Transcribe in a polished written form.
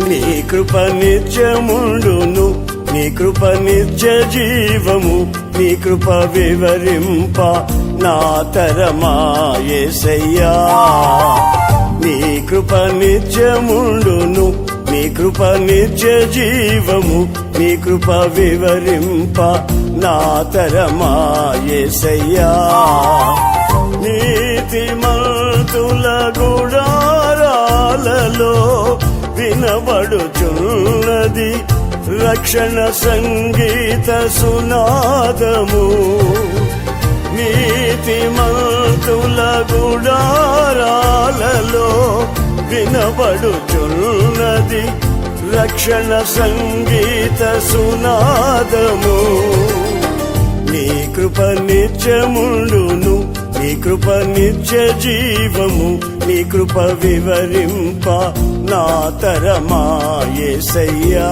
నీ కృప నిత్యముండును, నీ కృప నిత్య జీవము, నీ కృప వివరింప నా తరమా యేసయ్యా. నీ కృప నిత్యముండును, నీ కృప నిత్య జీవము, నీ కృప వివరింప నా తరమా యేసయ్యా. నీతిమంతుల గుడారాలలో వినబడుచున్నది రక్షణ సంగీత సునాదము. నీతిమంతుల గుడారాలలో వినబడుచున్నది రక్షణ సంగీత సునాదము. నీ కృప నిత్యముండును, నీ కృప నిత్య జీవము, నీ కృప వివరింప నా తరమా యేసయ్యా.